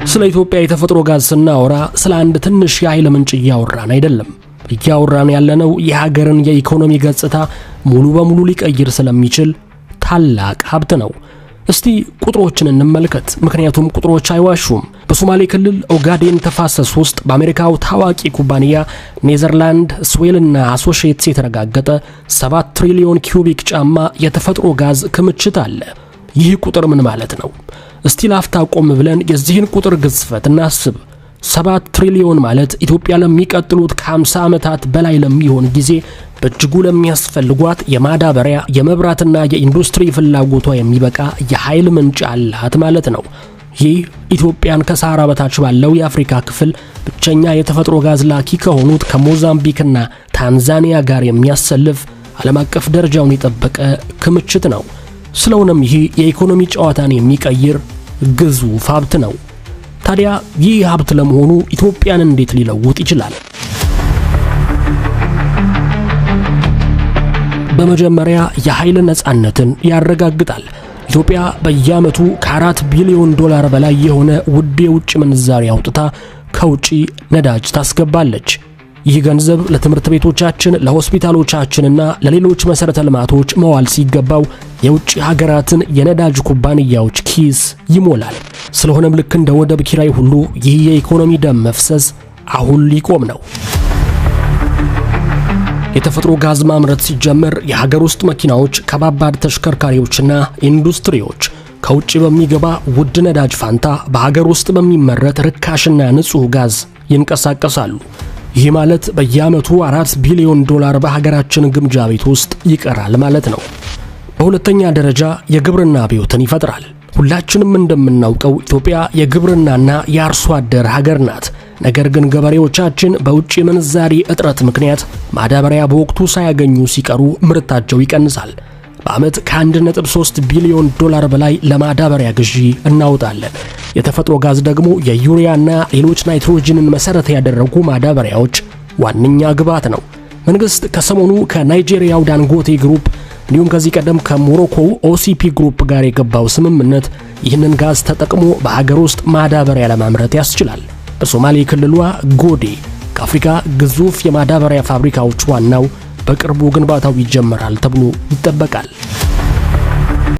ስለ ኢትዮጵያ የተፈጥሮ ጋዝ ስናወራ ስለ አንድ ትንሽ የኃይል ምንጭ እያወራን አይደለም። እያወራን ያለነው የሀገርን የኢኮኖሚ ገጽታ ሙሉ በሙሉ ሊቀይር ስለሚችል ታላቅ ሀብት ነው። እስቲ ቁጥሮችን እንመልከት፣ ምክንያቱም ቁጥሮች አይዋሹም። በሶማሌ ክልል ኦጋዴን ተፋሰስ ውስጥ በአሜሪካው ታዋቂ ኩባንያ ኔዘርላንድ ስዌልና አሶሺየትስ የተረጋገጠ 7 ትሪሊዮን ኪዩቢክ ጫማ የተፈጥሮ ጋዝ ክምችት አለ። ይህ ቁጥር ምን ማለት ነው? እስቲ ላፍታ ቆም ብለን የዚህን ቁጥር ግዝፈት እናስብ። 7 ትሪሊዮን ማለት ኢትዮጵያ ለሚቀጥሉት ከ50 ዓመታት በላይ ለሚሆን ጊዜ በእጅጉ ለሚያስፈልጓት የማዳበሪያ የመብራትና የኢንዱስትሪ ፍላጎቷ የሚበቃ የኃይል ምንጭ አላት ማለት ነው። ይህ ኢትዮጵያን ከሳህራ በታች ባለው የአፍሪካ ክፍል ብቸኛ የተፈጥሮ ጋዝ ላኪ ከሆኑት ከሞዛምቢክና ታንዛኒያ ጋር የሚያሰልፍ ዓለም አቀፍ ደረጃውን የጠበቀ ክምችት ነው። ስለሆነም ይህ የኢኮኖሚ ጨዋታን የሚቀይር ግዙፍ ሀብት ነው። ታዲያ ይህ ሀብት ለመሆኑ ኢትዮጵያን እንዴት ሊለውጥ ይችላል? በመጀመሪያ የኃይል ነፃነትን ያረጋግጣል። ኢትዮጵያ በየዓመቱ ከ4 ቢሊዮን ዶላር በላይ የሆነ ውድ የውጭ ምንዛሪ አውጥታ ከውጪ ነዳጅ ታስገባለች። ይህ ገንዘብ ለትምህርት ቤቶቻችን፣ ለሆስፒታሎቻችንና ለሌሎች መሰረተ ልማቶች መዋል ሲገባው የውጭ ሀገራትን የነዳጅ ኩባንያዎች ኪስ ይሞላል። ስለሆነም ልክ እንደ ወደብ ኪራይ ሁሉ ይህ የኢኮኖሚ ደም መፍሰስ አሁን ሊቆም ነው። የተፈጥሮ ጋዝ ማምረት ሲጀመር የሀገር ውስጥ መኪናዎች፣ ከባባድ ተሽከርካሪዎችና ኢንዱስትሪዎች ከውጭ በሚገባ ውድ ነዳጅ ፋንታ በሀገር ውስጥ በሚመረት ርካሽና ንጹህ ጋዝ ይንቀሳቀሳሉ። ይህ ማለት በየዓመቱ 4 ቢሊዮን ዶላር በሀገራችን ግምጃ ቤት ውስጥ ይቀራል ማለት ነው። በሁለተኛ ደረጃ የግብርና አብዮትን ይፈጥራል። ሁላችንም እንደምናውቀው ኢትዮጵያ የግብርናና የአርሶ አደር ሀገር ናት። ነገር ግን ገበሬዎቻችን በውጭ ምንዛሪ እጥረት ምክንያት ማዳበሪያ በወቅቱ ሳያገኙ ሲቀሩ ምርታቸው ይቀንሳል። በዓመት ከ1.3 ቢሊዮን ዶላር በላይ ለማዳበሪያ ግዢ እናውጣለን። የተፈጥሮ ጋዝ ደግሞ የዩሪያና ሌሎች ናይትሮጅንን መሰረት ያደረጉ ማዳበሪያዎች ዋነኛ ግብዓት ነው። መንግስት ከሰሞኑ ከናይጄሪያው ዳንጎቴ ግሩፕ እንዲሁም ከዚህ ቀደም ከሞሮኮው ኦሲፒ ግሩፕ ጋር የገባው ስምምነት ይህንን ጋዝ ተጠቅሞ በሀገር ውስጥ ማዳበሪያ ለማምረት ያስችላል። በሶማሌ ክልሏ ጎዴ ከአፍሪካ ግዙፍ የማዳበሪያ ፋብሪካዎች ዋናው በቅርቡ ግንባታው ይጀምራል ተብሎ ይጠበቃል።